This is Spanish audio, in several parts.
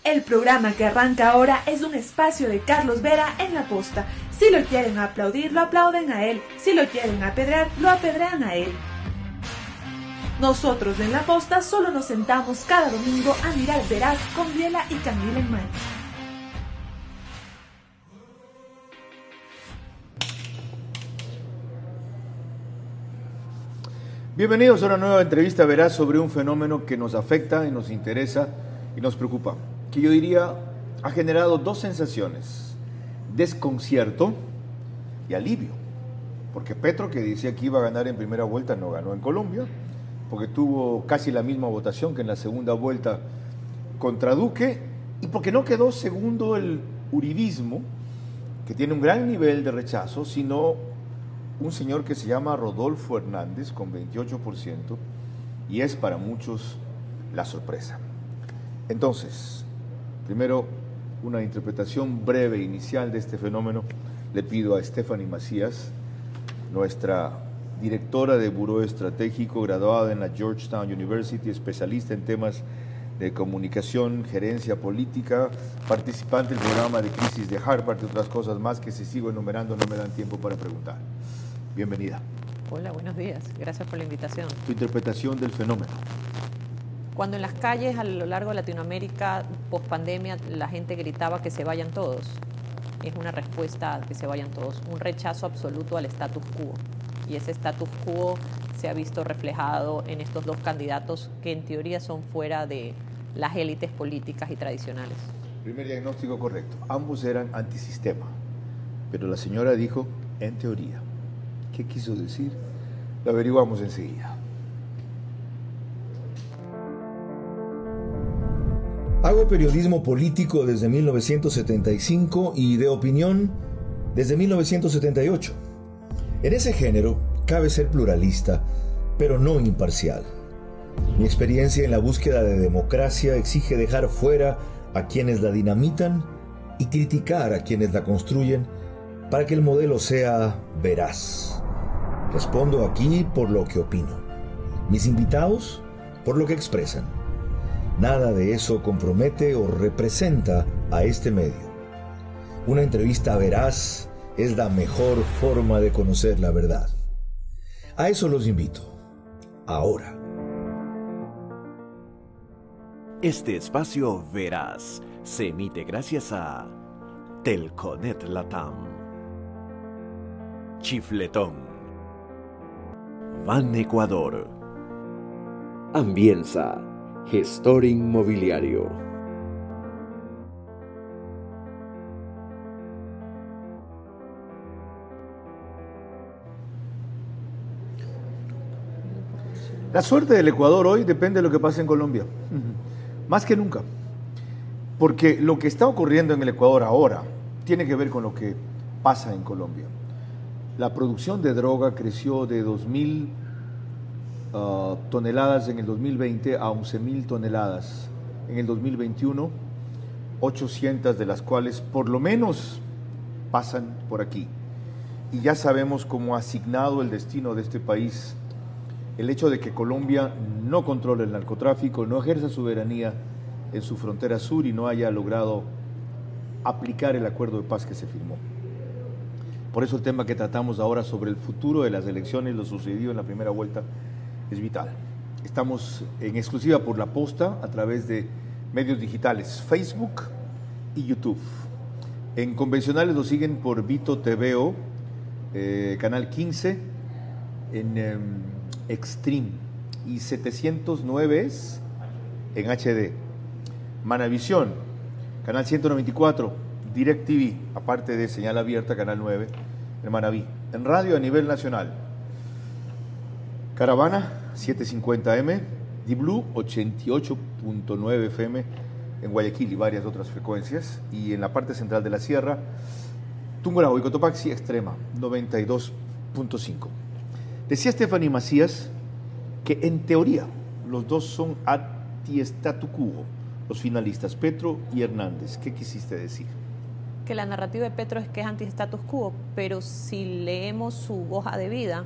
El programa que arranca ahora es un espacio de Carlos Vera en La Posta. Si lo quieren aplaudir, lo aplauden a él. Si lo quieren apedrear, lo apedrean a él. Nosotros en La Posta solo nos sentamos cada domingo a mirar Veraz con biela y canela en mano. Bienvenidos a una nueva entrevista Veraz sobre un fenómeno que nos afecta y nos interesa y nos preocupa, que yo diría ha generado dos sensaciones: desconcierto y alivio, porque Petro, que decía que iba a ganar en primera vuelta, no ganó en Colombia, porque tuvo casi la misma votación que en la segunda vuelta contra Duque, y porque no quedó segundo el uribismo, que tiene un gran nivel de rechazo, sino un señor que se llama Rodolfo Hernández con 28%, y es para muchos la sorpresa. Entonces, primero, una interpretación breve inicial de este fenómeno. Le pido a Stephanie Macías, nuestra directora de Buró Estratégico, graduada en la Georgetown University, especialista en temas de comunicación, gerencia política, participante del programa de crisis de Harvard y otras cosas más que si sigo enumerando no me dan tiempo para preguntar. Bienvenida. Hola, buenos días. Gracias por la invitación. Tu interpretación del fenómeno. Cuando en las calles a lo largo de Latinoamérica, post pandemia, la gente gritaba que se vayan todos, es una respuesta a que se vayan todos, un rechazo absoluto al status quo. Y ese status quo se ha visto reflejado en estos dos candidatos que en teoría son fuera de las élites políticas y tradicionales. Primer diagnóstico correcto. Ambos eran antisistema, pero la señora dijo en teoría. ¿Qué quiso decir? Lo averiguamos enseguida. Hago periodismo político desde 1975 y de opinión desde 1978. En ese género cabe ser pluralista, pero no imparcial. Mi experiencia en la búsqueda de democracia exige dejar fuera a quienes la dinamitan y criticar a quienes la construyen para que el modelo sea veraz. Respondo aquí por lo que opino. Mis invitados, por lo que expresan. Nada de eso compromete o representa a este medio. Una entrevista veraz es la mejor forma de conocer la verdad. A eso los invito. Ahora. Este espacio veraz se emite gracias a Telconet Latam, Chifletón, Ban Ecuador, Ambienza, gestor inmobiliario. La suerte del Ecuador hoy depende de lo que pase en Colombia, más que nunca, porque lo que está ocurriendo en el Ecuador ahora tiene que ver con lo que pasa en Colombia. La producción de droga creció de 2.000 toneladas en el 2020 a 11.000 toneladas en el 2021, 800 de las cuales por lo menos pasan por aquí. Y ya sabemos cómo ha asignado el destino de este país el hecho de que Colombia no controle el narcotráfico, no ejerza soberanía en su frontera sur y no haya logrado aplicar el acuerdo de paz que se firmó. Por eso el tema que tratamos ahora sobre el futuro de las elecciones, lo sucedido en la primera vuelta, es vital. Estamos en exclusiva por La Posta a través de medios digitales, Facebook y YouTube. En convencionales lo siguen por Vito TVO, canal 15, en Extreme, y 709 es en HD. Manavisión, canal 194, DirecTV, aparte de señal abierta, canal 9, en Manaví. En radio a nivel nacional, Caravana 750M, D-Blue 88.9 FM en Guayaquil y varias otras frecuencias, y en la parte central de la sierra, Tungurahua y Cotopaxi Extrema 92.5. Decía Stephanie Macías que en teoría los dos son anti-statu quo, los finalistas, Petro y Hernández. ¿Qué quisiste decir? Que la narrativa de Petro es que es anti-status quo, pero si leemos su hoja de vida,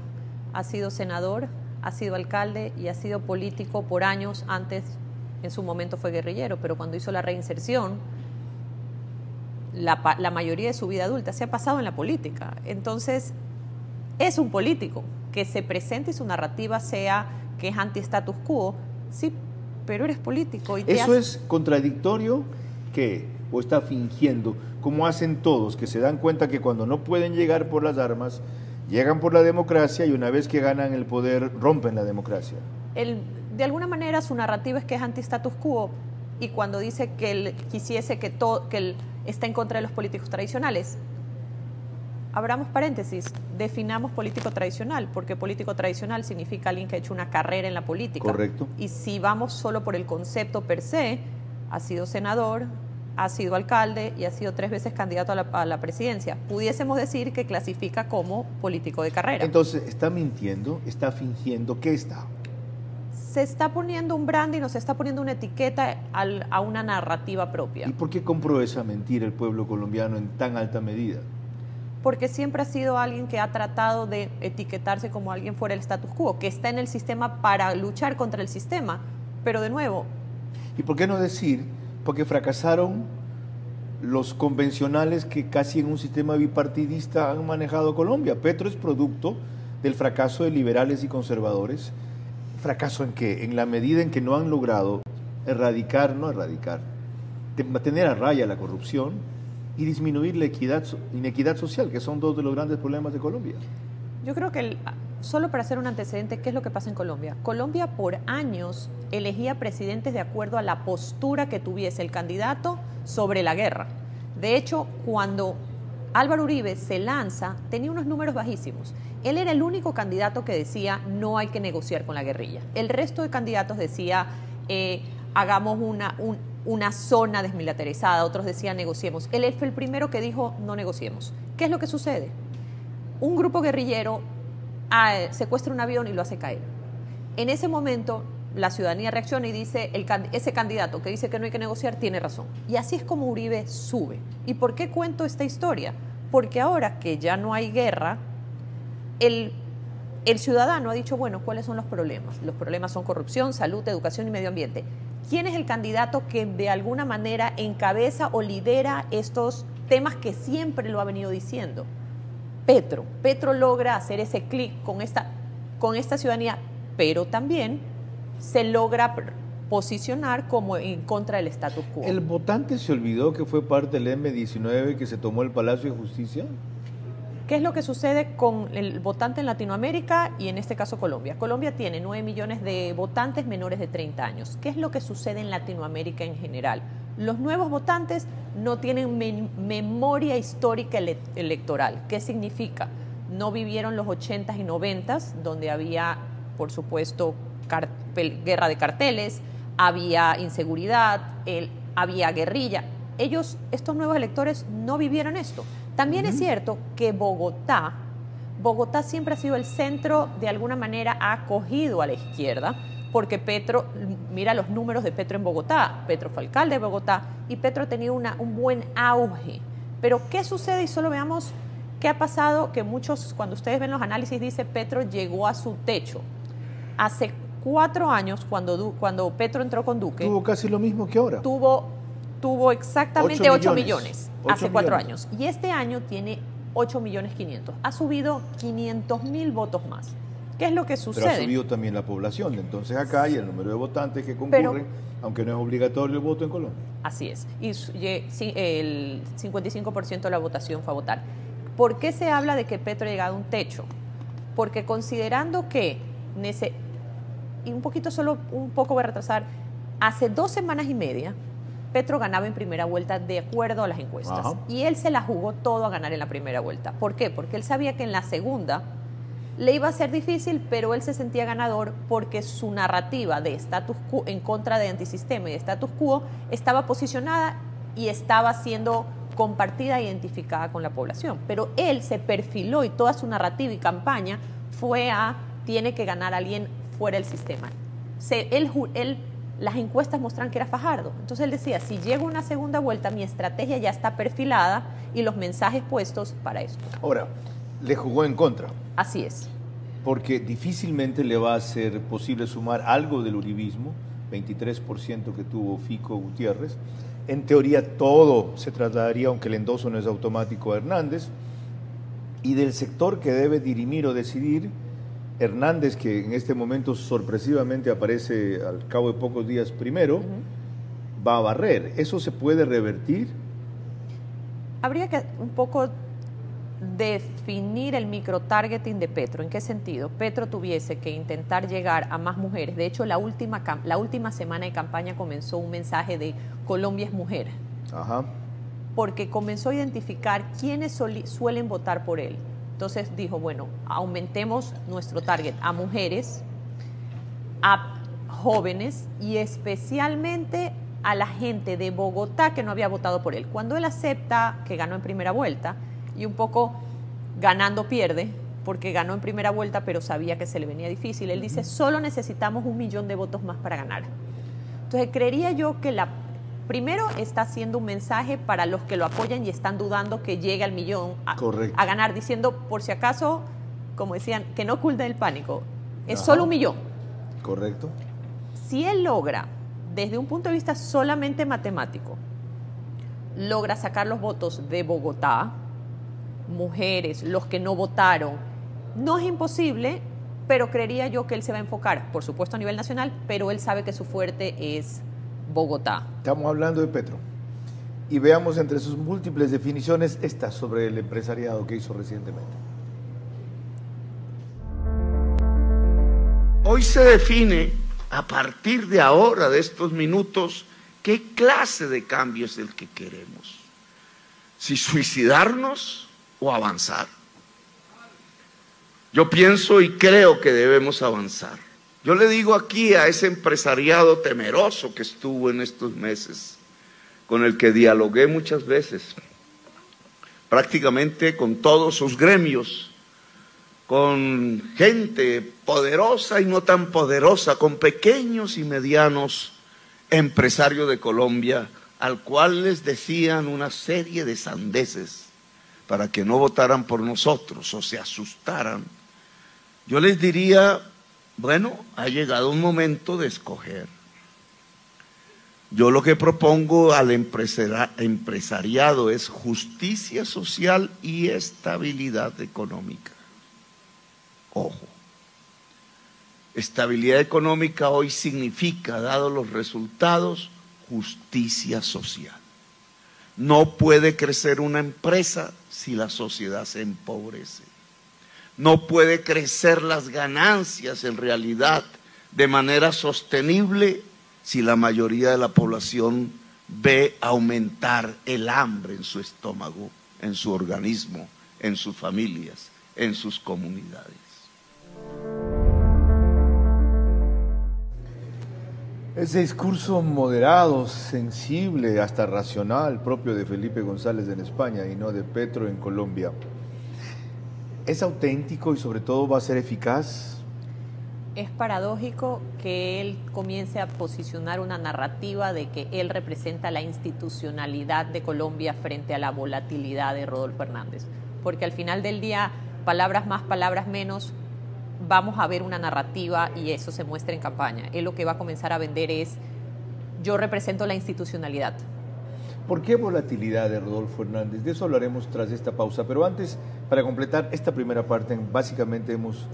ha sido senador, ha sido alcalde y ha sido político por años antes en su momento fue guerrillero, pero cuando hizo la reinserción, la mayoría de su vida adulta se ha pasado en la política. Entonces, es un político que se presente y su narrativa sea que es anti-status quo, sí, pero eres político. ¿Eso es contradictorio qué? ¿O está fingiendo? Como hacen todos, que se dan cuenta que cuando no pueden llegar por las armas, llegan por la democracia y una vez que ganan el poder, rompen la democracia. De alguna manera su narrativa es que es anti-status quo, y cuando dice que él quisiese que él está en contra de los políticos tradicionales, abramos paréntesis, definamos político tradicional, porque político tradicional significa alguien que ha hecho una carrera en la política. Correcto. Y si vamos solo por el concepto per se, ha sido senador, ha sido alcalde y ha sido 3 veces candidato a la presidencia. Pudiésemos decir que clasifica como político de carrera. Entonces, ¿está mintiendo? ¿Está fingiendo? ¿Qué está? Se está poniendo un branding o se está poniendo una etiqueta a una narrativa propia. ¿Y por qué compró esa mentira el pueblo colombiano en tan alta medida? Porque siempre ha sido alguien que ha tratado de etiquetarse como alguien fuera del status quo, que está en el sistema para luchar contra el sistema. Pero de nuevo... ¿Y por qué no decir? Porque fracasaron los convencionales que casi en un sistema bipartidista han manejado Colombia. Petro es producto del fracaso de liberales y conservadores. ¿Fracaso en qué? En la medida en que no han logrado mantener a raya la corrupción y disminuir la inequidad social, que son 2 de los grandes problemas de Colombia. Yo creo que, solo para hacer un antecedente, ¿qué es lo que pasa en Colombia? Colombia por años elegía presidentes de acuerdo a la postura que tuviese el candidato sobre la guerra. De hecho, cuando Álvaro Uribe se lanza, tenía unos números bajísimos. Él era el único candidato que decía no hay que negociar con la guerrilla. El resto de candidatos decía hagamos una zona desmilitarizada, otros decían negociemos. Él fue el primero que dijo no negociemos. ¿Qué es lo que sucede? Un grupo guerrillero secuestra un avión y lo hace caer. En ese momento la ciudadanía reacciona y dice ese candidato que dice que no hay que negociar tiene razón. Y así es como Uribe sube. ¿Y por qué cuento esta historia? Porque ahora que ya no hay guerra, el ciudadano ha dicho, bueno, ¿cuáles son los problemas? Los problemas son corrupción, salud, educación y medio ambiente. ¿Quién es el candidato que de alguna manera encabeza o lidera estos temas que siempre lo ha venido diciendo? Petro. Petro logra hacer ese clic con esta ciudadanía, pero también se logra posicionar como en contra del status quo. ¿El votante se olvidó que fue parte del M-19 que se tomó el Palacio de Justicia? ¿Qué es lo que sucede con el votante en Latinoamérica y en este caso Colombia? Colombia tiene 9 millones de votantes menores de 30 años. ¿Qué es lo que sucede en Latinoamérica en general? Los nuevos votantes no tienen memoria histórica electoral. ¿Qué significa? No vivieron los 80s y 90s, donde había, por supuesto, guerra de carteles, había inseguridad, había guerrilla. Estos nuevos electores no vivieron esto. También es cierto que Bogotá siempre ha sido el centro, de alguna manera ha acogido a la izquierda, porque Petro, mira los números de Petro en Bogotá, Petro fue alcalde de Bogotá y Petro ha tenido un buen auge. Pero ¿qué sucede? Y solo veamos qué ha pasado, que muchos, cuando ustedes ven los análisis, dice Petro llegó a su techo. Hace 4 años, cuando Petro entró con Duque... Tuvo casi lo mismo que ahora. Tuvo exactamente 8 millones hace 4 millones. años. Y este año tiene 8.500.000. Ha subido 500.000 votos más. ¿Qué es lo que sucede? Pero ha subido también la población. Entonces acá hay el número de votantes que concurren, aunque no es obligatorio el voto en Colombia. Así es. Y el 55% de la votación fue a votar. ¿Por qué se habla de que Petro ha llegado a un techo? Porque considerando que... y un poco voy a retrasar. Hace 2 semanas y media... Petro ganaba en primera vuelta de acuerdo a las encuestas. Ajá. Y él se la jugó todo a ganar en la primera vuelta. ¿Por qué? Porque él sabía que en la segunda le iba a ser difícil, pero él se sentía ganador porque su narrativa de status quo, en contra de antisistema y de status quo, estaba posicionada y estaba siendo compartida e identificada con la población. Pero él se perfiló y toda su narrativa y campaña fue tiene que ganar a alguien fuera del sistema. Las encuestas mostraban que era Fajardo. Entonces él decía, si llego a una segunda vuelta, mi estrategia ya está perfilada y los mensajes puestos para esto. Ahora, le jugó en contra. Así es. Porque difícilmente le va a ser posible sumar algo del uribismo 23% que tuvo Fico Gutiérrez. En teoría todo se trasladaría, aunque el endoso no es automático, a Hernández. Y del sector que debe dirimir o decidir, Hernández, que en este momento sorpresivamente aparece al cabo de pocos días primero, va a barrer. ¿Eso se puede revertir? Habría que un poco definir el microtargeting de Petro. ¿En qué sentido? Petro tuviese que intentar llegar a más mujeres. De hecho, la última semana de campaña comenzó un mensaje de Colombia es mujer. Ajá. Porque comenzó a identificar quiénes suelen votar por él. Entonces dijo, bueno, aumentemos nuestro target a mujeres, a jóvenes y especialmente a la gente de Bogotá que no había votado por él. Cuando él acepta que ganó en primera vuelta, y un poco ganando pierde, porque ganó en primera vuelta pero sabía que se le venía difícil, él dice, solo necesitamos 1 millón de votos más para ganar. Entonces creería yo que primero está haciendo un mensaje para los que lo apoyan y están dudando que llegue al millón a ganar, diciendo, por si acaso, como decían, que no oculten el pánico, es solo 1 millón. Correcto. Si él logra, desde un punto de vista solamente matemático, logra sacar los votos de Bogotá, mujeres, los que no votaron, no es imposible, pero creería yo que él se va a enfocar, por supuesto a nivel nacional, pero él sabe que su fuerte es Bogotá. Estamos hablando de Petro. Y veamos entre sus múltiples definiciones esta sobre el empresariado que hizo recientemente. Hoy se define, a partir de ahora, de estos minutos, qué clase de cambio es el que queremos. Si suicidarnos o avanzar. Yo pienso y creo que debemos avanzar. Yo le digo aquí a ese empresariado temeroso que estuvo en estos meses, con el que dialogué muchas veces, prácticamente con todos sus gremios, con gente poderosa y no tan poderosa, con pequeños y medianos empresarios de Colombia, al cual les decían una serie de sandeces para que no votaran por nosotros o se asustaran. Yo les diría, bueno, ha llegado un momento de escoger. Yo lo que propongo al empresariado es justicia social y estabilidad económica. Ojo, estabilidad económica hoy significa, dado los resultados, justicia social. No puede crecer una empresa si la sociedad se empobrece. No puede crecer las ganancias en realidad de manera sostenible si la mayoría de la población ve aumentar el hambre en su estómago, en su organismo, en sus familias, en sus comunidades. Ese discurso moderado, sensible, hasta racional, propio de Felipe González en España y no de Petro en Colombia, ¿es auténtico y sobre todo va a ser eficaz? Es paradójico que él comience a posicionar una narrativa de que él representa la institucionalidad de Colombia frente a la volatilidad de Rodolfo Hernández, porque al final del día, palabras más, palabras menos, vamos a ver una narrativa y eso se muestra en campaña. Él lo que va a comenzar a vender es, yo represento la institucionalidad. ¿Por qué volatilidad de Rodolfo Hernández? De eso hablaremos tras esta pausa, pero antes, para completar esta primera parte, básicamente hemos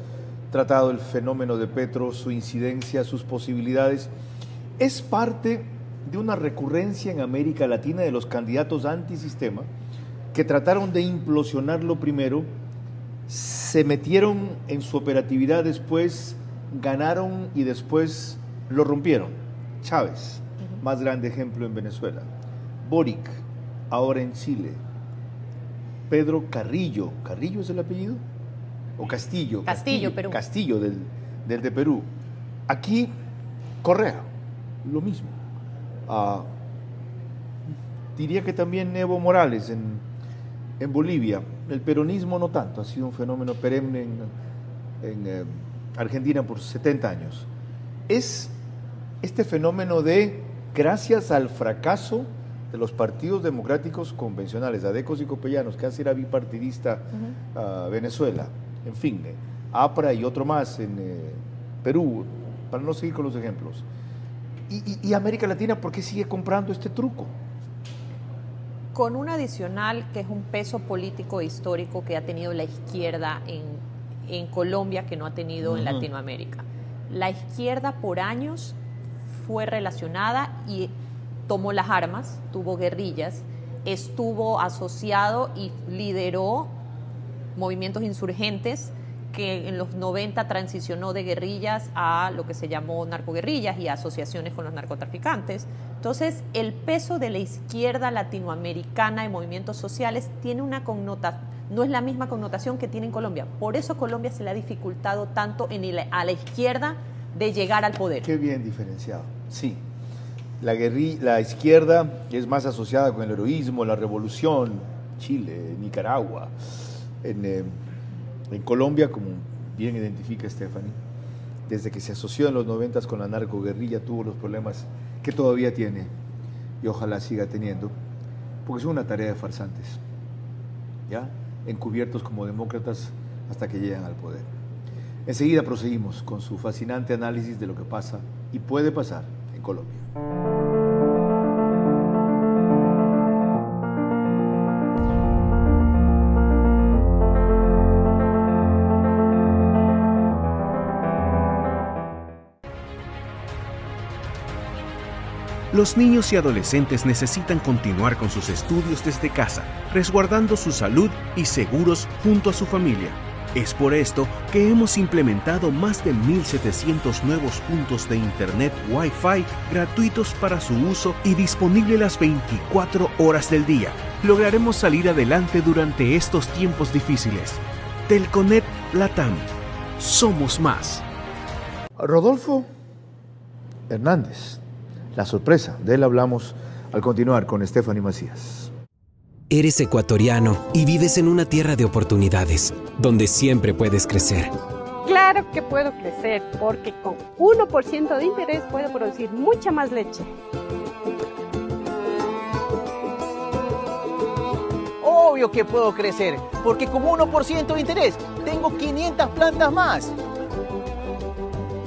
tratado el fenómeno de Petro, su incidencia, sus posibilidades. Es parte de una recurrencia en América Latina de los candidatos antisistema que trataron de implosionarlo primero, se metieron en su operatividad después, ganaron y después lo rompieron. Chávez, más grande ejemplo en Venezuela. Boric, ahora en Chile. Pedro Carrillo, ¿Carrillo es el apellido? ¿O Castillo? Castillo, Perú. Castillo, del de Perú. Aquí, Correa, lo mismo. Diría que también Evo Morales en Bolivia. El peronismo no tanto, ha sido un fenómeno perenne en Argentina por 70 años. Es este fenómeno de, gracias al fracaso de los partidos democráticos convencionales, adecos y copellanos, que hace era bipartidista Venezuela, en fin, APRA y otro más en Perú, para no seguir con los ejemplos. ¿Y América Latina por qué sigue comprando este truco? Con un adicional que es un peso político e histórico que ha tenido la izquierda en Colombia que no ha tenido en Latinoamérica. La izquierda por años fue relacionada y tomó las armas, tuvo guerrillas, estuvo asociado y lideró movimientos insurgentes que en los 90 transicionó de guerrillas a lo que se llamó narcoguerrillas y asociaciones con los narcotraficantes. Entonces, el peso de la izquierda latinoamericana en movimientos sociales tiene una connotación, no es la misma connotación que tiene en Colombia. Por eso Colombia se le ha dificultado tanto a la izquierda de llegar al poder. Qué bien diferenciado, sí. La izquierda es más asociada con el heroísmo, la revolución, Chile, Nicaragua. En Colombia, como bien identifica Stephanie, desde que se asoció en los 90 con la narcoguerrilla tuvo los problemas que todavía tiene y ojalá siga teniendo, porque es una tarea de farsantes, ¿ya? Encubiertos como demócratas hasta que llegan al poder. Enseguida proseguimos con su fascinante análisis de lo que pasa y puede pasar en Colombia. Los niños y adolescentes necesitan continuar con sus estudios desde casa, resguardando su salud y seguros junto a su familia. Es por esto que hemos implementado más de 1.700 nuevos puntos de Internet Wi-Fi gratuitos para su uso y disponible las 24 horas del día. Lograremos salir adelante durante estos tiempos difíciles. Telconet Latam. Somos más. Rodolfo Hernández. La sorpresa, de él hablamos al continuar con Stephanie Macías. Eres ecuatoriano y vives en una tierra de oportunidades, donde siempre puedes crecer. Claro que puedo crecer, porque con 1% de interés puedo producir mucha más leche. Obvio que puedo crecer, porque con 1% de interés tengo 500 plantas más.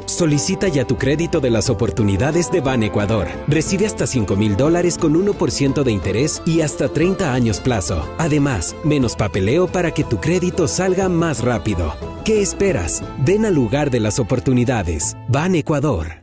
Solicita ya tu crédito de las oportunidades de Ban Ecuador. Recibe hasta $5,000 con 1% de interés y hasta 30 años plazo. Además, menos papeleo para que tu crédito salga más rápido. ¿Qué esperas? Ven al lugar de las oportunidades. Ban Ecuador.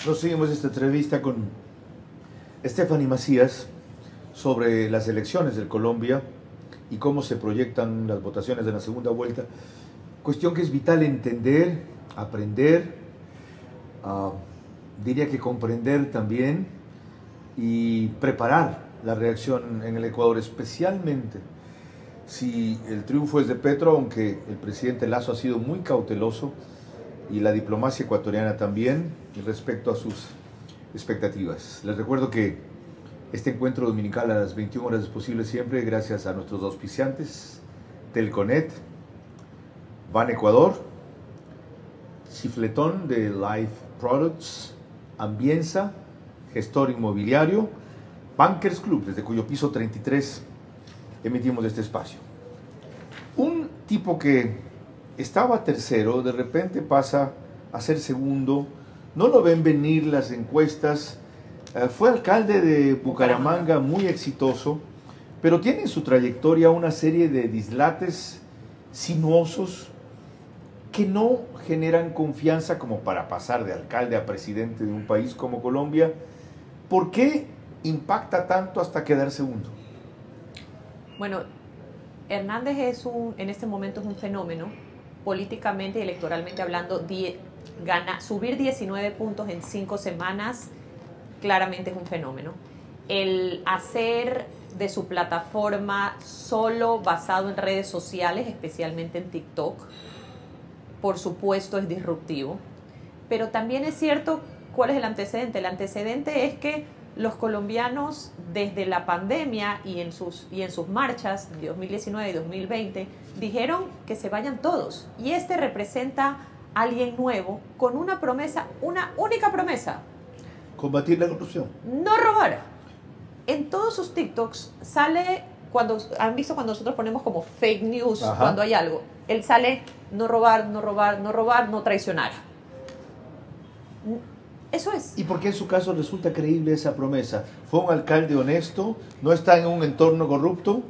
Proseguimos esta entrevista con Stephanie Macías sobre las elecciones de Colombia y cómo se proyectan las votaciones de la segunda vuelta. Cuestión que es vital entender, aprender, diría que comprender también y preparar la reacción en el Ecuador, especialmente si el triunfo es de Petro, aunque el presidente Lasso ha sido muy cauteloso y la diplomacia ecuatoriana también respecto a sus expectativas. Les recuerdo que este encuentro dominical a las 21 horas es posible siempre gracias a nuestros auspiciantes, Telconet, Ban Ecuador, Chifletón de Life Products, Ambienza, Gestor Inmobiliario, Bankers Club, desde cuyo piso 33 emitimos este espacio. Un tipo que estaba tercero, de repente pasa a ser segundo, no lo ven venir las encuestas, fue alcalde de Bucaramanga, muy exitoso, pero tiene en su trayectoria una serie de dislates sinuosos que no generan confianza como para pasar de alcalde a presidente de un país como Colombia. ¿Por qué impacta tanto hasta quedar segundo? Bueno, Hernández en este momento es un fenómeno. Políticamente y electoralmente hablando, subir 19 puntos en 5 semanas claramente es un fenómeno. El hacer de su plataforma solo basado en redes sociales, especialmente en TikTok, por supuesto es disruptivo. Pero también es cierto, ¿cuál es el antecedente? El antecedente es que los colombianos desde la pandemia y en sus marchas de 2019 y 2020 dijeron que se vayan todos. Y representa alguien nuevo con una promesa, una única promesa. Combatir la corrupción. No robar. En todos sus TikToks sale, cuando han visto cuando nosotros ponemos como fake news, Ajá. cuando hay algo, él sale no robar, no robar, no robar, no traicionar. Eso es. ¿Y por qué en su caso resulta creíble esa promesa? ¿Fue un alcalde honesto? ¿No está en un entorno corrupto?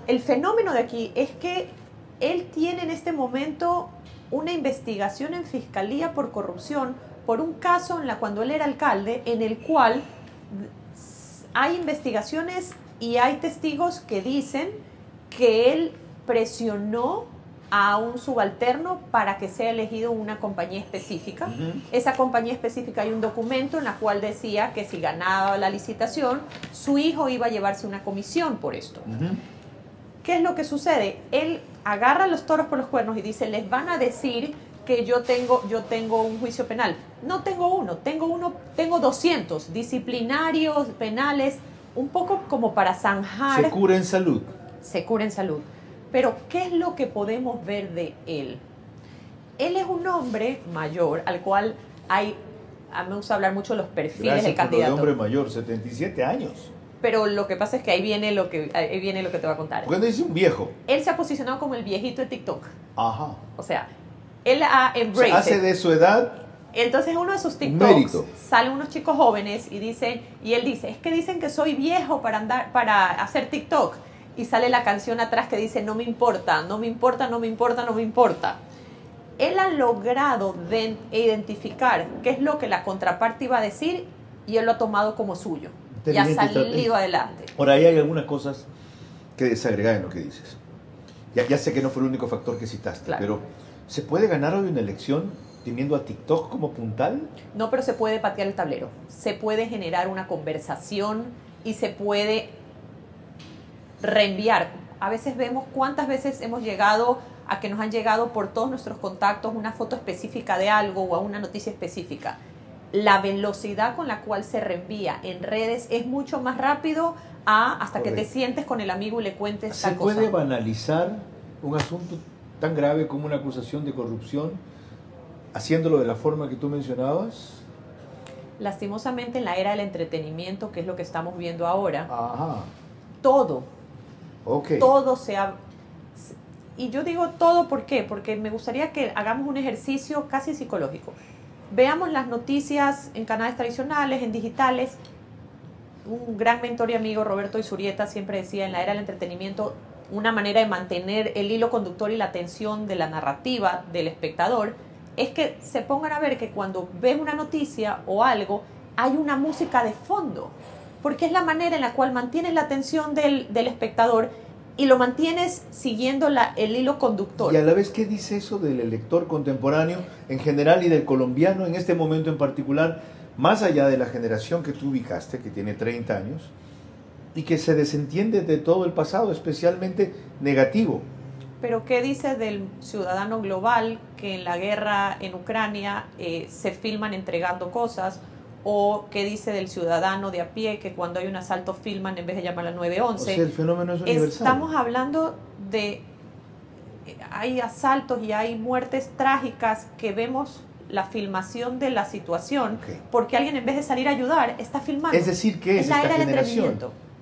El fenómeno de aquí es que él tiene en este momento una investigación en fiscalía por corrupción por un caso cuando él era alcalde, en el cual hay investigaciones y hay testigos que dicen que él presionó a un subalterno para que sea elegido una compañía específica. Esa compañía específica, hay un documento en la cual decía que si ganaba la licitación, su hijo iba a llevarse una comisión por esto. ¿Qué es lo que sucede? Él agarra los toros por los cuernos y dice, les van a decir que yo tengo un juicio penal. No tengo uno, tengo 200 disciplinarios, penales, un poco como para zanjar. Se cura en salud. Se cura en salud. Pero, ¿qué es lo que podemos ver de él? Él es un hombre mayor, al cual a mí me gusta hablar mucho de los perfiles del candidato. Por lo de hombre mayor, 77 años. Pero lo que pasa es que ahí viene lo que te voy a contar. ¿Por qué no dice un viejo? Él se ha posicionado como el viejito de TikTok. Ajá. O sea, él ha embraced. Hace de su edad. Entonces, uno de sus TikToks salen unos chicos jóvenes y él dice, es que dicen que soy viejo para hacer TikTok. Y sale la canción atrás que dice, no me importa, no me importa, no me importa, no me importa. Él ha logrado identificar qué es lo que la contraparte iba a decir y él lo ha tomado como suyo. Y ha salido adelante. Ahora, ahí hay algunas cosas que desagregar en lo que dices. Ya sé que no fue el único factor que citaste, claro. Pero ¿se puede ganar hoy una elección teniendo a TikTok como puntal? No, pero se puede patear el tablero. Se puede generar una conversación y se puede reenviar. A veces vemos cuántas veces hemos llegado a que nos han llegado por todos nuestros contactos una foto específica de algo o a una noticia específica. La velocidad con la cual se reenvía en redes es mucho más rápido hasta que te sientes con el amigo y le cuentes tal cosa. ¿Se puede banalizar un asunto tan grave como una acusación de corrupción haciéndolo de la forma que tú mencionabas? Lastimosamente en la era del entretenimiento, que es lo que estamos viendo ahora, todo se ha... Y yo digo todo, ¿por qué? Porque me gustaría que hagamos un ejercicio casi psicológico. Veamos las noticias en canales tradicionales, en digitales. Un gran mentor y amigo, Roberto Isurieta, siempre decía, en la era del entretenimiento, una manera de mantener el hilo conductor y la atención de la narrativa del espectador es que se pongan a ver que cuando ves una noticia o algo, hay una música de fondo, porque es la manera en la cual mantienes la atención del espectador y lo mantienes siguiendo el hilo conductor. Y a la vez, ¿qué dice eso del elector contemporáneo en general y del colombiano en este momento en particular, más allá de la generación que tú ubicaste, que tiene 30 años, y que se desentiende de todo el pasado, especialmente negativo? Pero ¿qué dice del ciudadano global que en la guerra en Ucrania se filman entregando cosas? ¿O qué dice del ciudadano de a pie que cuando hay un asalto filman en vez de llamar al 911? O sea, el fenómeno es universal. Estamos hablando de... Hay asaltos y hay muertes trágicas que vemos la filmación de la situación porque alguien en vez de salir a ayudar está filmando. Es decir, ¿qué es esta generación?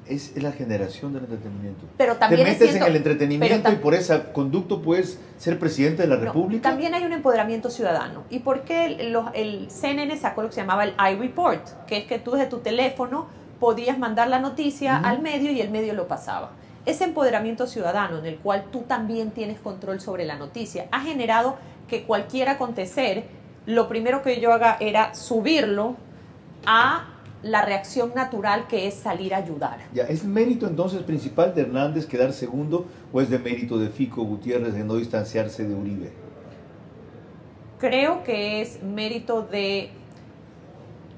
Es la generación del entretenimiento. Pero también te metes en el entretenimiento y por ese conducto puedes ser presidente de la República. También hay un empoderamiento ciudadano. ¿Y por qué el CNN sacó lo que se llamaba el iReport? Que es que tú desde tu teléfono podías mandar la noticia al medio y el medio lo pasaba. Ese empoderamiento ciudadano en el cual tú también tienes control sobre la noticia ha generado que cualquier acontecer, lo primero que yo haga era subirlo a la reacción natural que es salir a ayudar. Ya, ¿es mérito entonces principal de Hernández quedar segundo o es de mérito de Fico Gutiérrez de no distanciarse de Uribe? Creo que es mérito de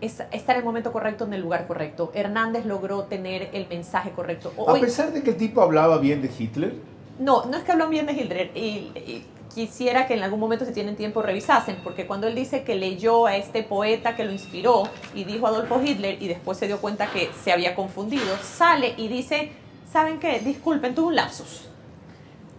estar en el momento correcto, en el lugar correcto. Hernández logró tener el mensaje correcto. A pesar de que el tipo hablaba bien de Hitler. No es que habló bien de Hitler y quisiera que en algún momento, si tienen tiempo, revisasen, porque cuando él dice que leyó a este poeta que lo inspiró y dijo Adolfo Hitler y después se dio cuenta que se había confundido, sale y dice, ¿saben qué? Disculpen, tuve un lapsus.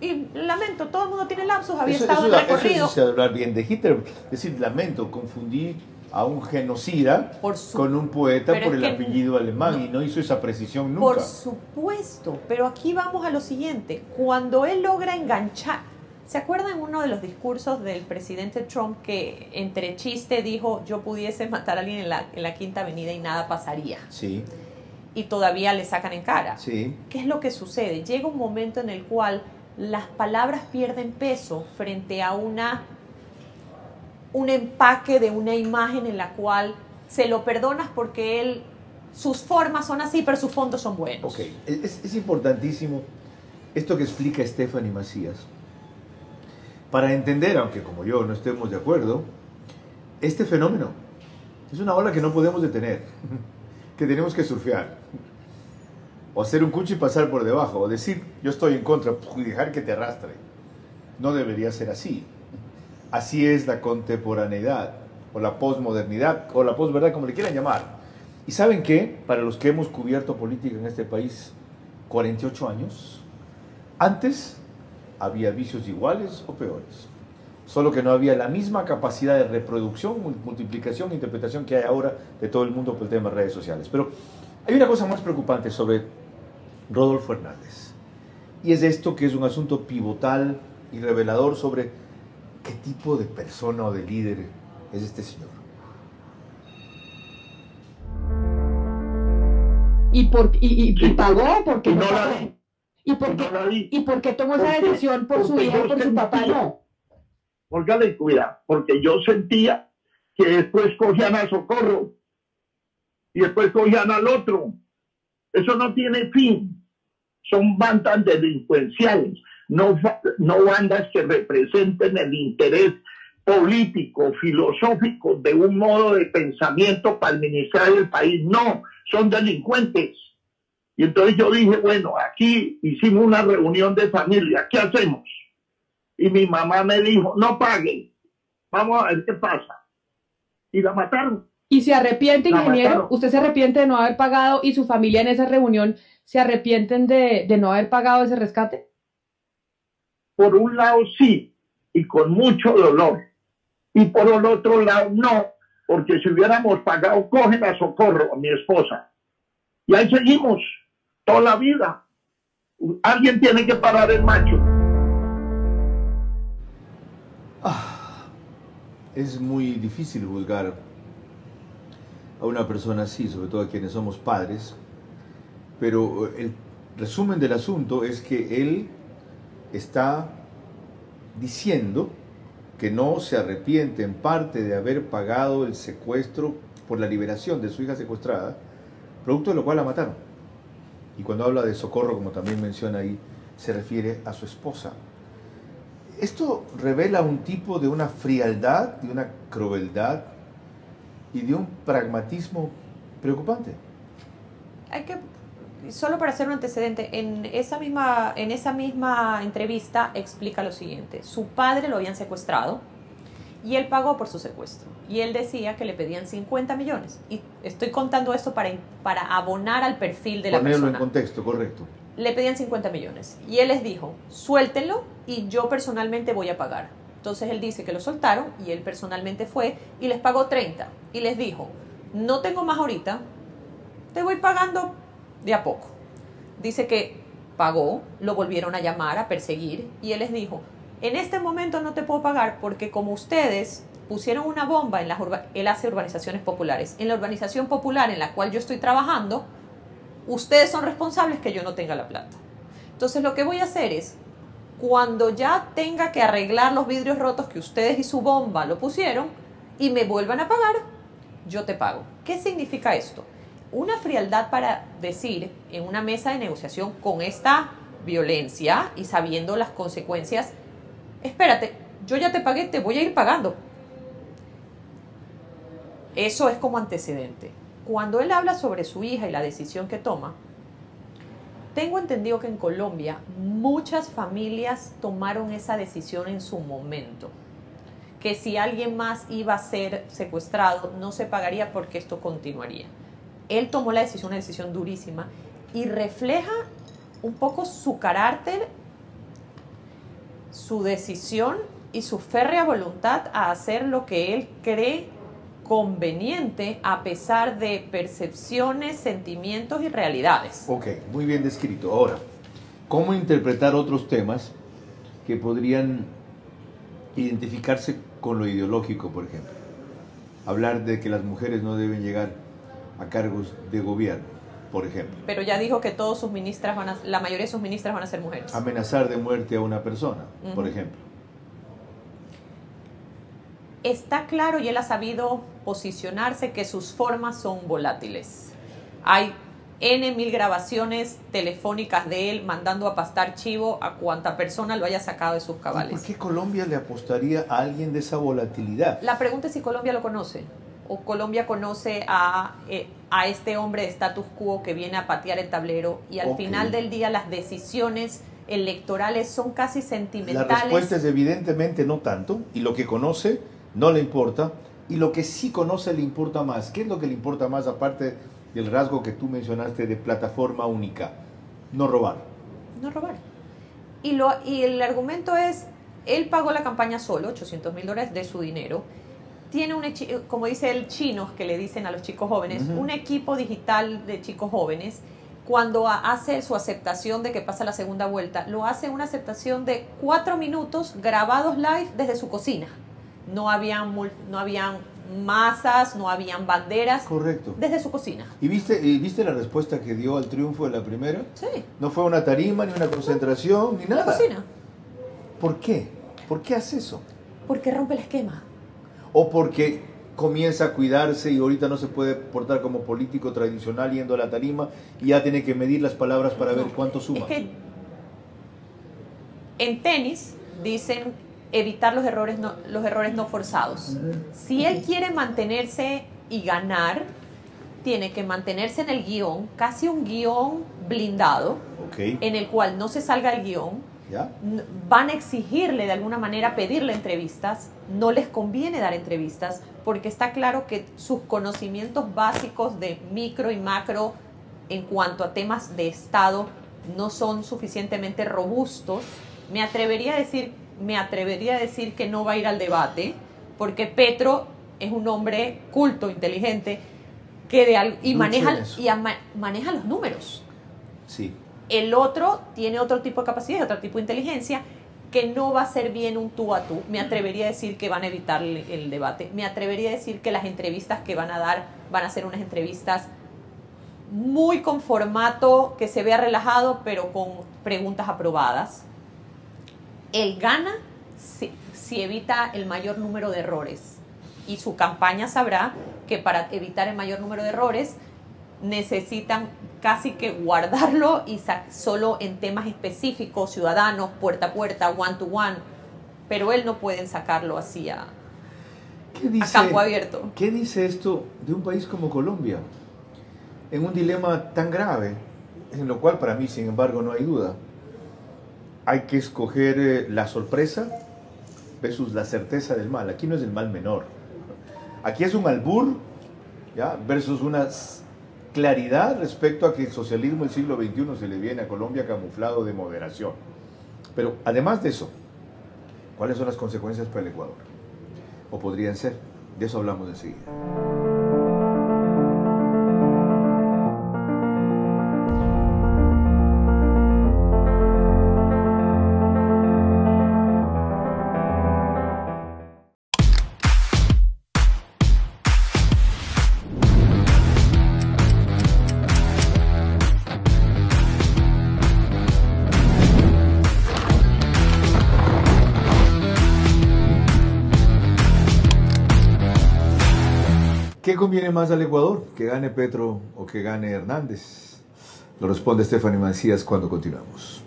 Y lamento, todo el mundo tiene lapsus, había Eso- estado eso- en recorrido. Eso es hablar bien de Hitler. Es decir, lamento, confundí a un genocida con un poeta pero por es el que apellido alemán no. y no hizo esa precisión nunca. Por supuesto, pero aquí vamos a lo siguiente. Cuando él logra enganchar, ¿se acuerdan uno de los discursos del presidente Trump que entre chiste dijo yo pudiese matar a alguien en la Quinta Avenida y nada pasaría? Sí, Y todavía le sacan en cara. sí. ¿Qué es lo que sucede? Llega un momento en el cual las palabras pierden peso frente a un empaque de una imagen en la cual se lo perdonas porque sus formas son así, pero sus fondos son buenos. Ok, es importantísimo esto que explica Stephanie Macías. Para entender, aunque como yo no estemos de acuerdo, este fenómeno es una ola que no podemos detener, que tenemos que surfear. O hacer un cucho y pasar por debajo, o decir, yo estoy en contra, y dejar que te arrastre. No debería ser así. Así es la contemporaneidad, o la posmodernidad, o la posverdad, como le quieran llamar. ¿Y saben qué? Para los que hemos cubierto política en este país 48 años, antes había vicios iguales o peores. Solo que no había la misma capacidad de reproducción, multiplicación, interpretación que hay ahora de todo el mundo por el tema de redes sociales. Pero hay una cosa más preocupante sobre Rodolfo Hernández. Y es esto que es un asunto pivotal y revelador sobre qué tipo de persona o de líder es este señor. Y pagó porque no no la pagó. vi. ¿Y por qué tomó esa Porque- decisión por su porque hija y yo por su papá sentía- no? Póngale cuidado, porque yo sentía que después cogían a Socorro y después cogían al otro. Eso no tiene fin. Son bandas delincuenciales, no bandas que representen el interés político, filosófico de un modo de pensamiento para administrar el país. No, son delincuentes. Y entonces yo dije, bueno, aquí hicimos una reunión de familia, ¿qué hacemos? Y mi mamá me dijo, no paguen, vamos a ver qué pasa. Y la mataron. ¿Y se arrepiente, La ingeniero? mataron. ¿Usted se arrepiente de no haber pagado y su familia en esa reunión se arrepienten de no haber pagado ese rescate? Por un lado sí, y con mucho dolor. Y por el otro lado no, porque si hubiéramos pagado, cogen a Socorro, a mi esposa. Y ahí seguimos, toda la vida. Alguien tiene que parar el macho. Es muy difícil juzgar a una persona así, sobre todo a quienes somos padres, pero el resumen del asunto es que él está diciendo que no se arrepiente en parte de haber pagado el secuestro por la liberación de su hija secuestrada, producto de lo cual la mataron. Y cuando habla de Socorro, como también menciona ahí, se refiere a su esposa. Esto revela un tipo de una frialdad, de una crueldad y de un pragmatismo preocupante. Hay que, solo para hacer un antecedente, en esa misma entrevista explica lo siguiente. Su padre lo habían secuestrado y él pagó por su secuestro. Y él decía que le pedían 50 millones. Y estoy contando esto para abonar al perfil de la Ponerlo persona. en contexto, correcto. Le pedían 50 millones. Y él les dijo, suéltenlo y yo personalmente voy a pagar. Entonces él dice que lo soltaron y él personalmente fue y les pagó 30. Y les dijo, no tengo más ahorita, te voy pagando de a poco. Dice que pagó, lo volvieron a llamar, a perseguir, y él les dijo, en este momento no te puedo pagar porque como ustedes pusieron una bomba en él hace urbanizaciones populares, en la urbanización popular en la cual yo estoy trabajando, ustedes son responsables que yo no tenga la plata. Entonces lo que voy a hacer es, cuando ya tenga que arreglar los vidrios rotos que ustedes y su bomba lo pusieron y me vuelvan a pagar, yo te pago. ¿Qué significa esto? Una frialdad para decir en una mesa de negociación con esta violencia y sabiendo las consecuencias, espérate, yo ya te pagué, te voy a ir pagando. Eso es como antecedente. Cuando él habla sobre su hija y la decisión que toma, tengo entendido que en Colombia muchas familias tomaron esa decisión en su momento. Que si alguien más iba a ser secuestrado, no se pagaría porque esto continuaría. Él tomó la decisión, una decisión durísima, y refleja un poco su carácter su decisión y su férrea voluntad a hacer lo que él cree conveniente a pesar de percepciones, sentimientos y realidades. Ok, muy bien descrito. Ahora, ¿cómo interpretar otros temas que podrían identificarse con lo ideológico, por ejemplo? Hablar de que las mujeres no deben llegar a cargos de gobierno, por ejemplo. Pero ya dijo que todos sus ministras la mayoría de sus ministras van a ser mujeres. Amenazar de muerte a una persona, por ejemplo. Está claro y él ha sabido posicionarse que sus formas son volátiles. Hay N.000 grabaciones telefónicas de él mandando a pastar chivo a cuanta persona lo haya sacado de sus cabales. ¿Por qué Colombia le apostaría a alguien de esa volatilidad? La pregunta es si Colombia lo conoce. O Colombia conoce a este hombre de status quo que viene a patear el tablero y al final del día las decisiones electorales son casi sentimentales. La respuesta es evidentemente no tanto, y lo que conoce no le importa, y lo que sí conoce le importa más. ¿Qué es lo que le importa más aparte del rasgo que tú mencionaste de plataforma única? No robar. No robar. Y el argumento es, él pagó la campaña solo, $800,000 de su dinero. Tiene como dice el chino, que le dicen a los chicos jóvenes, un equipo digital de chicos jóvenes. Cuando hace su aceptación de que pasa la segunda vuelta, lo hace una aceptación de 4 minutos grabados live desde su cocina. No habían masas, no habían banderas. Correcto. Desde su cocina. ¿Y viste la respuesta que dio al triunfo de la primera? Sí. No fue una tarima, ni una concentración, ni nada. La cocina. ¿Por qué? ¿Por qué hace eso? Porque rompe el esquema. O porque comienza a cuidarse y ahorita no se puede portar como político tradicional yendo a la tarima y ya tiene que medir las palabras para ver cuánto suma. Es que en tenis dicen evitar los errores no forzados. Si él quiere mantenerse y ganar, tiene que mantenerse en el guión, casi un guión blindado, en el cual no se salga del guión. ¿Ya? Van a exigirle de alguna manera, pedirle entrevistas, no les conviene dar entrevistas porque está claro que sus conocimientos básicos de micro y macro en cuanto a temas de Estado no son suficientemente robustos. Me atrevería a decir que no va a ir al debate porque Petro es un hombre culto, inteligente y maneja los números. Sí. El otro tiene otro tipo de capacidad, otro tipo de inteligencia, que no va a ser bien un tú a tú. Me atrevería a decir que van a evitar el debate. Me atrevería a decir que las entrevistas que van a dar van a ser unas entrevistas muy con formato que se vea relajado, pero con preguntas aprobadas. Él gana si evita el mayor número de errores. Y su campaña sabrá que para evitar el mayor número de errores necesitan casi que guardarlo y solo en temas específicos, ciudadanos, puerta a puerta, one to one, pero él no pueden sacarlo así a campo abierto. ¿Qué dice esto de un país como Colombia? En un dilema tan grave, en lo cual para mí, sin embargo, no hay duda. Hay que escoger la sorpresa versus la certeza del mal. Aquí no es el mal menor. Aquí es un albur, ¿ya? Versus una claridad respecto a que el socialismo del siglo XXI se le viene a Colombia camuflado de moderación. Pero además de eso, ¿cuáles son las consecuencias para el Ecuador? ¿O podrían ser? De eso hablamos enseguida. ¿Qué conviene más al Ecuador? ¿Que gane Petro o que gane Hernández? Lo responde Stephanie Mancías cuando continuamos.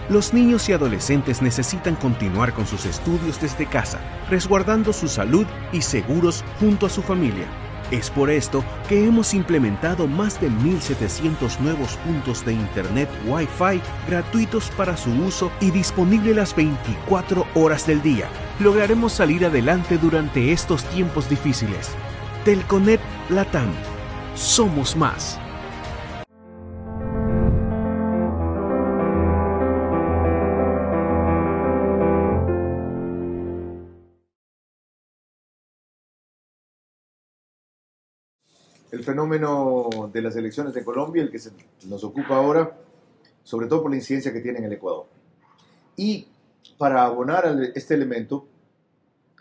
Los niños y adolescentes necesitan continuar con sus estudios desde casa, resguardando su salud y seguros junto a su familia. Es por esto que hemos implementado más de 1.700 nuevos puntos de Internet Wi-Fi gratuitos para su uso y disponible las 24 horas del día. Lograremos salir adelante durante estos tiempos difíciles. Telconet Latam. Somos más. el fenómeno de las elecciones de Colombia, el que nos ocupa ahora, sobre todo por la incidencia que tiene en el Ecuador. Y para abonar a este elemento,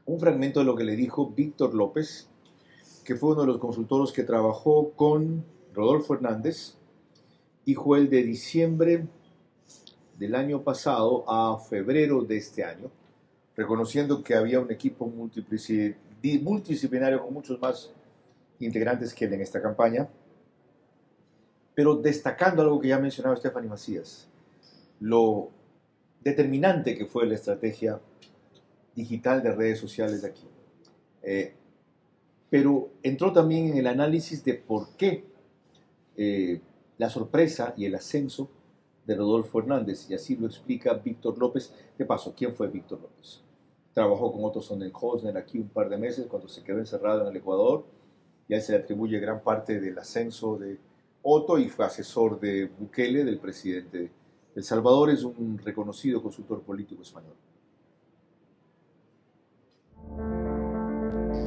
un fragmento de lo que le dijo Víctor López, que fue uno de los consultores que trabajó con Rodolfo Hernández, y fue el de diciembre del año pasado a febrero de este año, reconociendo que había un equipo multidisciplinario con muchos más integrantes que él en esta campaña, pero destacando algo que ya mencionaba Stephanie Macías, lo determinante que fue la estrategia digital de redes sociales de aquí. Pero entró también en el análisis de por qué la sorpresa y el ascenso de Rodolfo Hernández, y así lo explica Víctor López. ¿Qué pasó? ¿Quién fue Víctor López? Trabajó con Otto Sonnenhosner aquí un par de meses cuando se quedó encerrado en el Ecuador, y a él se le atribuye gran parte del ascenso de Otto, y fue asesor de Bukele, del presidente de El Salvador. Es un reconocido consultor político español.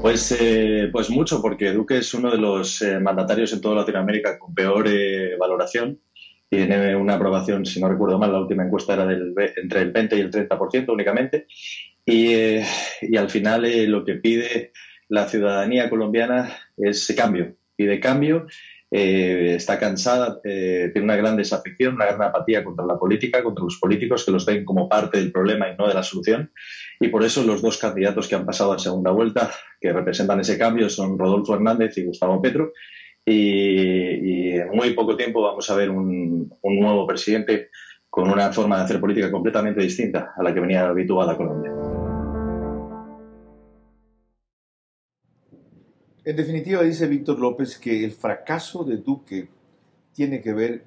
Pues mucho, porque Duque es uno de los mandatarios en toda Latinoamérica con peor valoración. Tiene una aprobación, si no recuerdo mal, la última encuesta era entre el 20 y el 30% únicamente. Y al final lo que pide la ciudadanía colombiana es cambio. Pide cambio, está cansada, tiene una gran desafección, una gran apatía contra la política, contra los políticos que los ven como parte del problema y no de la solución. Y por eso los dos candidatos que han pasado a segunda vuelta, que representan ese cambio, son Rodolfo Hernández y Gustavo Petro. Y en muy poco tiempo vamos a ver un nuevo presidente con una forma de hacer política completamente distinta a la que venía habituada Colombia. En definitiva, dice Víctor López que el fracaso de Duque tiene que ver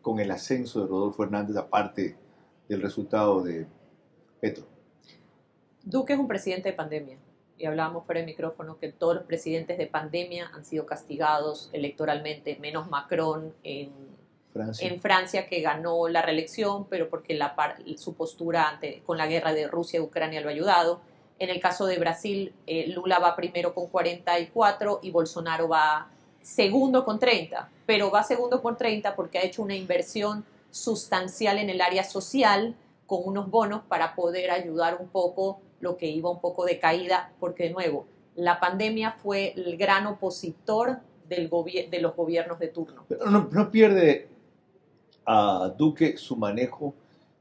con el ascenso de Rodolfo Hernández, aparte del resultado de Petro. Duque es un presidente de pandemia. Y hablábamos fuera de micrófono que todos los presidentes de pandemia han sido castigados electoralmente, menos Macron en Francia, que ganó la reelección, pero porque su postura con la guerra de Rusia y Ucrania lo ha ayudado. En el caso de Brasil, Lula va primero con 44 y Bolsonaro va segundo con 30, pero va segundo con 30 porque ha hecho una inversión sustancial en el área social con unos bonos para poder ayudar un poco lo que iba un poco de caída, porque de nuevo, la pandemia fue el gran opositor de los gobiernos de turno. Pero no pierde a Duque su manejo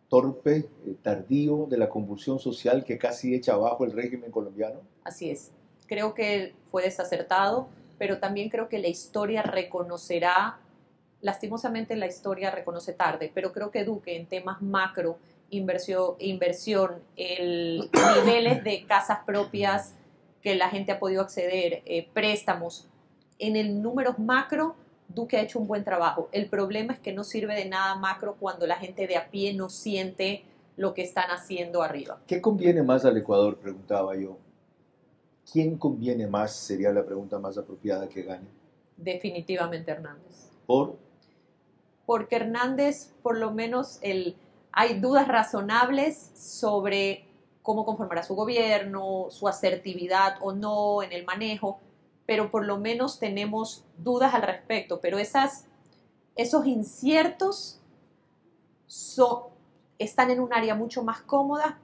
torpe, tardío de la convulsión social que casi echa abajo el régimen colombiano. Así es. Creo que fue desacertado, pero también creo que la historia reconocerá, lastimosamente la historia reconoce tarde, pero creo que Duque en temas macro, inversión, niveles de casas propias que la gente ha podido acceder, préstamos, en el números macro, Duque ha hecho un buen trabajo. El problema es que no sirve de nada macro cuando la gente de a pie no siente lo que están haciendo arriba. ¿Qué conviene más al Ecuador? Preguntaba yo. ¿Quién conviene más? Sería la pregunta más apropiada que gane. Definitivamente Hernández. ¿Por? Porque Hernández, por lo menos, hay dudas razonables sobre cómo conformará su gobierno, su asertividad o no en el manejo, pero por lo menos tenemos dudas al respecto. Pero esos inciertos están en un área mucho más cómoda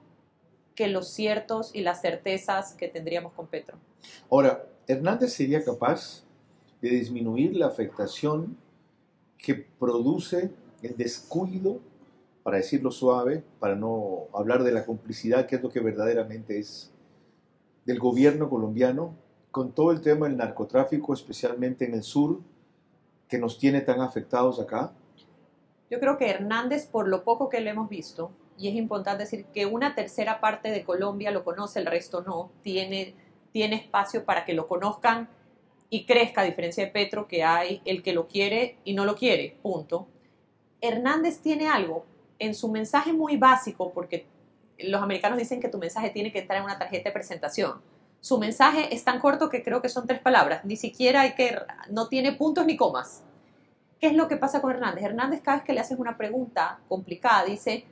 que los ciertos y las certezas que tendríamos con Petro. Ahora, ¿Hernández sería capaz de disminuir la afectación que produce el descuido, para decirlo suave, para no hablar de la complicidad, que es lo que verdaderamente es, del gobierno colombiano con todo el tema del narcotráfico, especialmente en el sur, que nos tiene tan afectados acá? Yo creo que Hernández, por lo poco que le hemos visto, y es importante decir que una tercera parte de Colombia lo conoce, el resto no, tiene espacio para que lo conozcan y crezca, a diferencia de Petro, que hay el que lo quiere y no lo quiere, punto. Hernández tiene algo en su mensaje muy básico, porque los americanos dicen que tu mensaje tiene que entrar en una tarjeta de presentación. Su mensaje es tan corto que creo que son 3 palabras, ni siquiera no tiene puntos ni comas. ¿Qué es lo que pasa con Hernández? Hernández, cada vez que le haces una pregunta complicada, dice: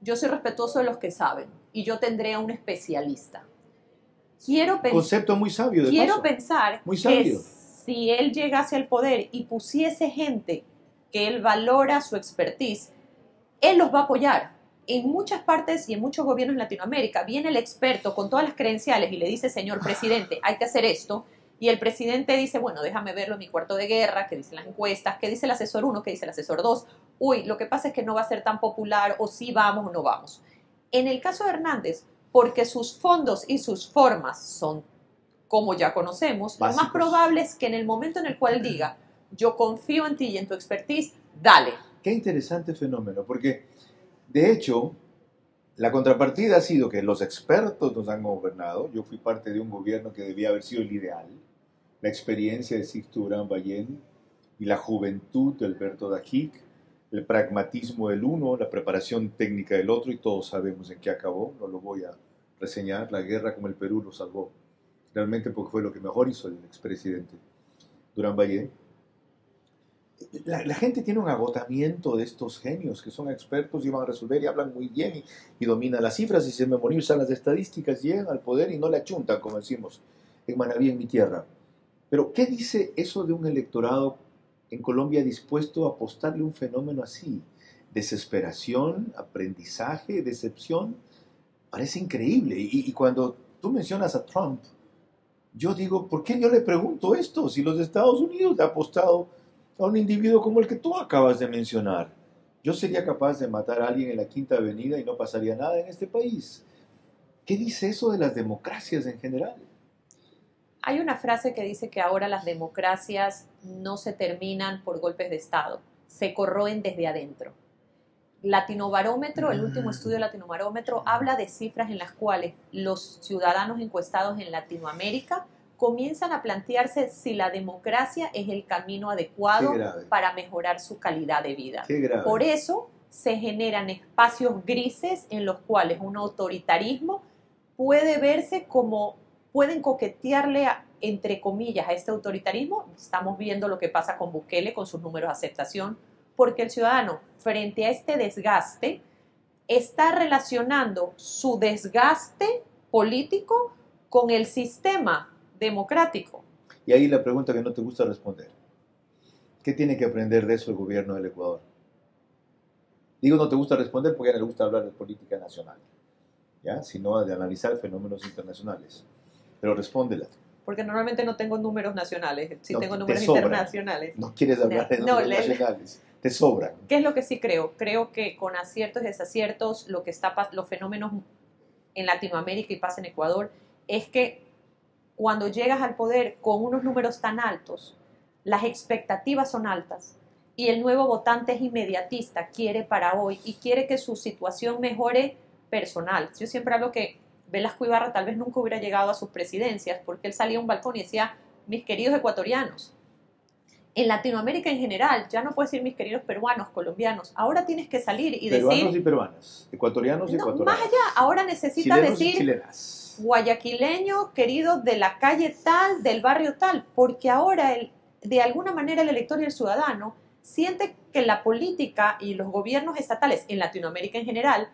yo soy respetuoso de los que saben y yo tendré a un especialista. Concepto muy sabio, de quiero paso. Pensar muy sabio. si él llegase al poder y pusiese gente que él valora su expertise, él los va a apoyar. En muchas partes y en muchos gobiernos en Latinoamérica viene el experto con todas las credenciales y le dice, señor presidente, hay que hacer esto, y el presidente dice, bueno, déjame verlo en mi cuarto de guerra, qué dicen las encuestas, qué dice el asesor 1, qué dice el asesor 2, uy, lo que pasa es que no va a ser tan popular, o sí vamos o no vamos. En el caso de Hernández, porque sus fondos y sus formas son, como ya conocemos, básicos, lo más probable es que en el momento en el cual diga, yo confío en ti y en tu expertise, dale. Qué interesante fenómeno, porque de hecho, la contrapartida ha sido que los expertos nos han gobernado. Yo fui parte de un gobierno que debía haber sido el ideal. La experiencia de Sixto Durán Ballén y la juventud de Alberto Dajic, el pragmatismo del uno, la preparación técnica del otro, y todos sabemos en qué acabó, no lo voy a reseñar, la guerra como el Perú lo salvó, realmente porque fue lo que mejor hizo el expresidente Durán Ballén. La gente tiene un agotamiento de estos genios que son expertos y van a resolver y hablan muy bien y dominan las cifras y se memorizan las estadísticas, llegan al poder y no le achuntan, como decimos en Manaví, en mi tierra. Pero, ¿qué dice eso de un electorado en Colombia dispuesto a apostarle un fenómeno así? Desesperación, aprendizaje, decepción. Parece increíble. Y cuando tú mencionas a Trump, yo digo, ¿por qué yo le pregunto esto? Si los Estados Unidos le ha apostado a un individuo como el que tú acabas de mencionar. Yo sería capaz de matar a alguien en la Quinta Avenida y no pasaría nada en este país. ¿Qué dice eso de las democracias en general? Hay una frase que dice que ahora las democracias no se terminan por golpes de Estado, se corroen desde adentro. Latinobarómetro, el último estudio Latinobarómetro, habla de cifras en las cuales los ciudadanos encuestados en Latinoamérica comienzan a plantearse si la democracia es el camino adecuado para mejorar su calidad de vida. Por eso se generan espacios grises en los cuales un autoritarismo puede verse como, pueden coquetearle, entre comillas, a este autoritarismo. Estamos viendo lo que pasa con Bukele, con sus números de aceptación, porque el ciudadano, frente a este desgaste, está relacionando su desgaste político con el sistema democrático. Y ahí la pregunta que no te gusta responder. ¿Qué tiene que aprender de eso el gobierno del Ecuador? Digo no te gusta responder porque a él le gusta hablar de política nacional, ¿ya? Sino de analizar fenómenos internacionales. Pero respóndela. Porque normalmente no tengo números nacionales, sí no, tengo números internacionales. No quieres hablar de números nacionales, te sobran. ¿Qué es lo que sí creo? Creo que con aciertos y desaciertos, los fenómenos en Latinoamérica y pasa en Ecuador, es que cuando llegas al poder con unos números tan altos, las expectativas son altas y el nuevo votante es inmediatista, quiere para hoy y quiere que su situación mejore personal. Yo siempre hablo que Velasco Ibarra tal vez nunca hubiera llegado a sus presidencias porque él salía a un balcón y decía, mis queridos ecuatorianos. En Latinoamérica en general, ya no puedes decir mis queridos peruanos, colombianos, ahora tienes que salir y decir... Peruanos y peruanas, ecuatorianos y ecuatorianas. Más allá, ahora necesitas chilenos decir... y chilenas. Guayaquileño, querido, de la calle tal, del barrio tal, porque ahora de alguna manera el elector y el ciudadano siente que la política y los gobiernos estatales en Latinoamérica en general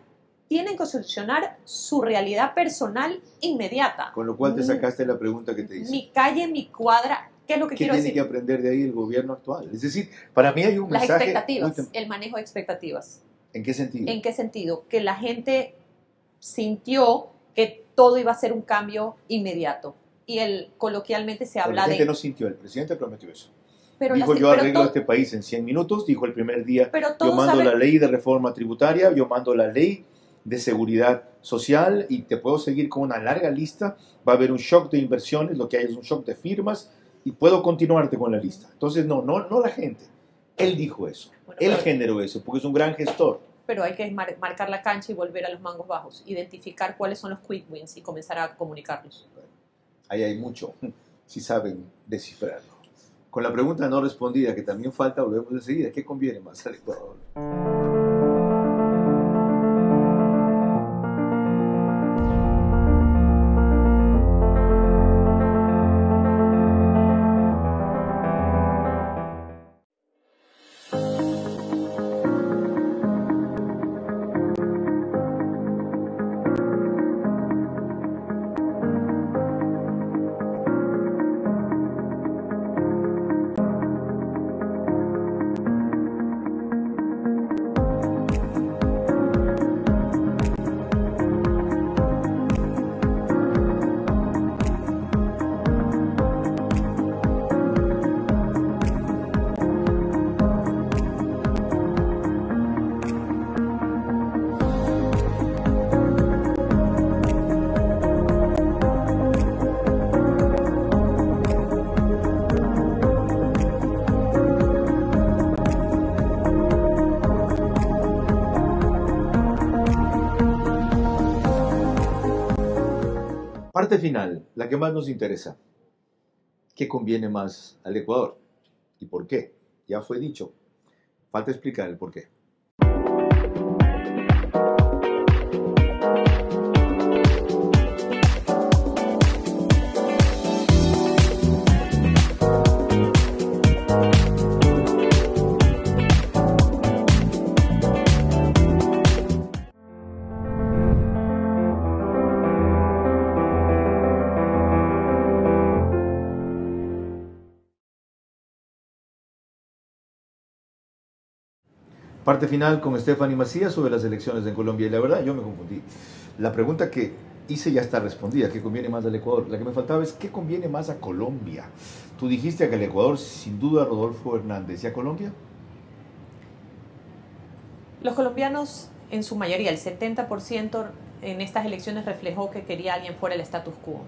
tienen que solucionar su realidad personal inmediata. Con lo cual te sacaste la pregunta que te hice. Mi calle, mi cuadra, ¿qué es lo que quiero decir? ¿Qué tiene que aprender de ahí el gobierno actual? Es decir, para mí hay un Las mensaje... expectativas, el manejo de expectativas. ¿En qué sentido? ¿En qué sentido? Que la gente sintió que todo iba a ser un cambio inmediato. Y coloquialmente se habla de... La gente no sintió, el presidente prometió eso. Pero dijo, yo arreglo este país en 100 minutos, dijo el primer día, yo mando la ley de reforma tributaria, yo mando la ley de seguridad social y te puedo seguir con una larga lista, va a haber un shock de inversiones, lo que hay es un shock de firmas y puedo continuarte con la lista. Entonces, no la gente. Él dijo eso, bueno, él generó eso, porque es un gran gestor. Pero hay que marcar la cancha y volver a los mangos bajos, identificar cuáles son los quick wins y comenzar a comunicarlos. Bueno, ahí hay mucho, si saben descifrarlo. Con la pregunta no respondida, que también falta, volvemos enseguida. ¿Qué conviene más al Ecuador? Parte final, la que más nos interesa. ¿Qué conviene más al Ecuador? ¿Y por qué? Ya fue dicho. Falta explicar el por qué. Parte final con Stephanie Macías sobre las elecciones en Colombia. Y la verdad, yo me confundí. La pregunta que hice ya está respondida. ¿Qué conviene más al Ecuador? La que me faltaba es ¿qué conviene más a Colombia? Tú dijiste que al Ecuador, sin duda, Rodolfo Hernández. ¿Y a Colombia? Los colombianos, en su mayoría, el 70% en estas elecciones reflejó que quería alguien fuera del status quo.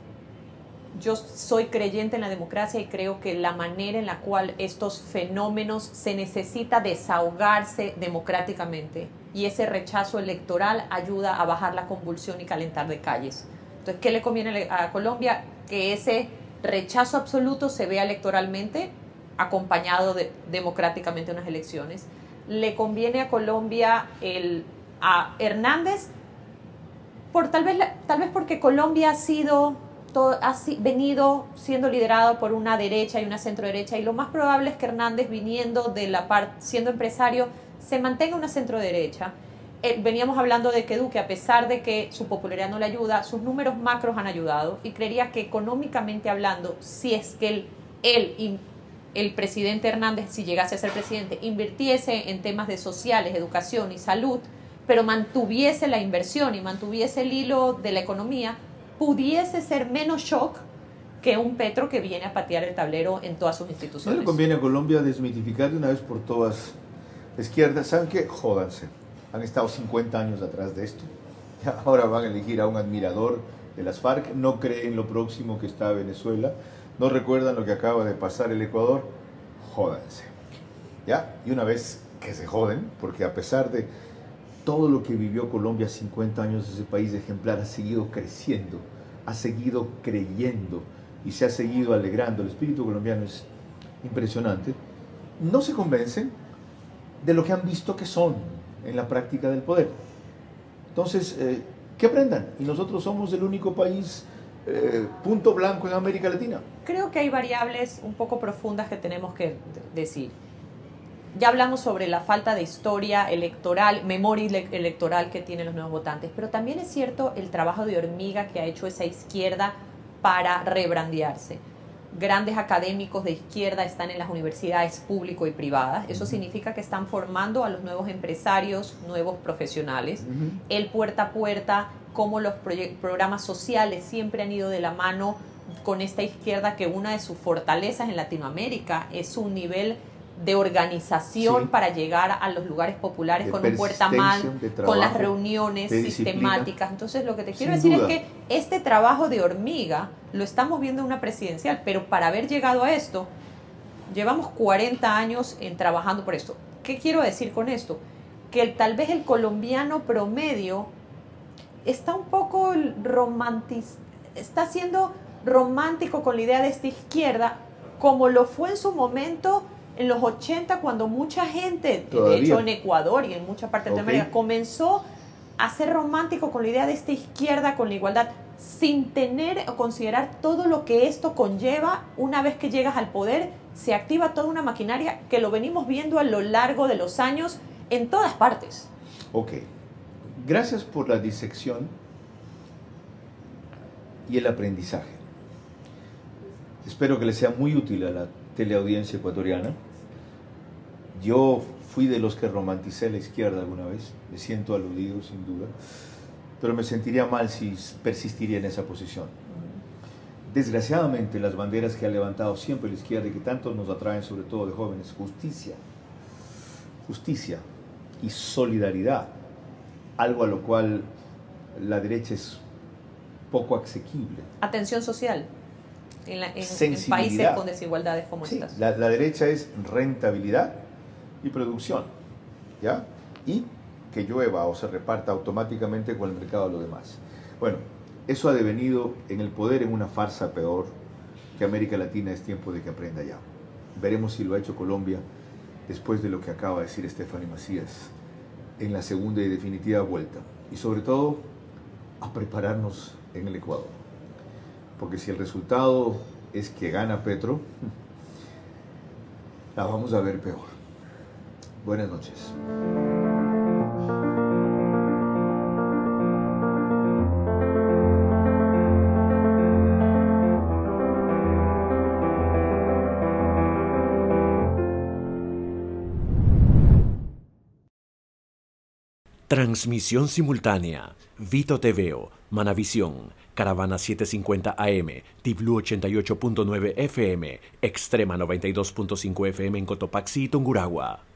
Yo soy creyente en la democracia y creo que la manera en la cual estos fenómenos se necesita desahogarse democráticamente, y ese rechazo electoral ayuda a bajar la convulsión y calentar de calles. Entonces, ¿qué le conviene a Colombia? Que ese rechazo absoluto se vea electoralmente acompañado democráticamente de unas elecciones. Le conviene a Colombia a Hernández tal vez porque Colombia ha venido siendo liderado por una derecha y una centro derecha, y lo más probable es que Hernández, viniendo de la parte, siendo empresario, se mantenga una centro derecha. Veníamos hablando de que Duque, a pesar de que su popularidad no le ayuda, sus números macros han ayudado, y creería que económicamente hablando, si es que el presidente Hernández, si llegase a ser presidente, invirtiese en temas de sociales, educación y salud, pero mantuviese la inversión y mantuviese el hilo de la economía, pudiese ser menos shock que un Petro que viene a patear el tablero en todas sus instituciones. ¿No le conviene a Colombia desmitificar de una vez por todas la izquierda? ¿Saben qué? Jódanse. Han estado 50 años atrás de esto. Ahora van a elegir a un admirador de las FARC. No creen lo próximo que está Venezuela. No recuerdan lo que acaba de pasar el Ecuador. Jódanse. ¿Ya? Y una vez que se joden, porque a pesar de todo lo que vivió Colombia, 50 años, ese país ejemplar ha seguido creciendo, ha seguido creyendo y se ha seguido alegrando. El espíritu colombiano es impresionante. No se convencen de lo que han visto que son en la práctica del poder. Entonces, que aprendan. Y nosotros somos el único país punto blanco en América Latina. Creo que hay variables un poco profundas que tenemos que decir. Ya hablamos sobre la falta de historia electoral, memoria electoral que tienen los nuevos votantes, pero también es cierto el trabajo de hormiga que ha hecho esa izquierda para rebrandearse. Grandes académicos de izquierda están en las universidades públicas y privadas. Eso significa que están formando a los nuevos empresarios, nuevos profesionales. El puerta a puerta, como los programas sociales siempre han ido de la mano con esta izquierda, que una de sus fortalezas en Latinoamérica es su nivel de organización para llegar a los lugares populares, con un puerta mal, con las reuniones sistemáticas. Entonces, lo que te quiero decir es que este trabajo de hormiga lo estamos viendo en una presidencial, pero para haber llegado a esto, llevamos 40 años trabajando por esto. ¿Qué quiero decir con esto? Que tal vez el colombiano promedio está un poco está siendo romántico con la idea de esta izquierda, como lo fue en su momento en los 80, cuando mucha gente, de hecho en Ecuador y en mucha parte de Latinoamérica, comenzó a ser romántico con la idea de esta izquierda, con la igualdad, sin tener o considerar todo lo que esto conlleva. Una vez que llegas al poder, se activa toda una maquinaria que lo venimos viendo a lo largo de los años en todas partes. Ok. Gracias por la disección y el aprendizaje. Espero que le sea muy útil a la teleaudiencia ecuatoriana. Yo fui de los que romanticé la izquierda alguna vez, me siento aludido sin duda, pero me sentiría mal si persistiría en esa posición. Desgraciadamente, las banderas que ha levantado siempre la izquierda y que tanto nos atraen, sobre todo de jóvenes, justicia y solidaridad, algo a lo cual la derecha es poco asequible. Atención social en países con desigualdades como estas. La derecha es rentabilidad y producción, ¿ya? Y que llueva o se reparta automáticamente con el mercado de lo demás. Bueno, Eso ha devenido en el poder en una farsa peor que América Latina. Es tiempo de que aprenda ya. Veremos si lo ha hecho Colombia después de lo que acaba de decir Stephanie Macías en la segunda y definitiva vuelta. Y sobre todo, a prepararnos en el Ecuador. Porque si el resultado es que gana Petro, la vamos a ver peor. Buenas noches. Transmisión simultánea, Vito TVO, Manavisión, Caravana 750 AM, Tiblu 88.9 FM, Extrema 92.5 FM en Cotopaxi y Tungurahua.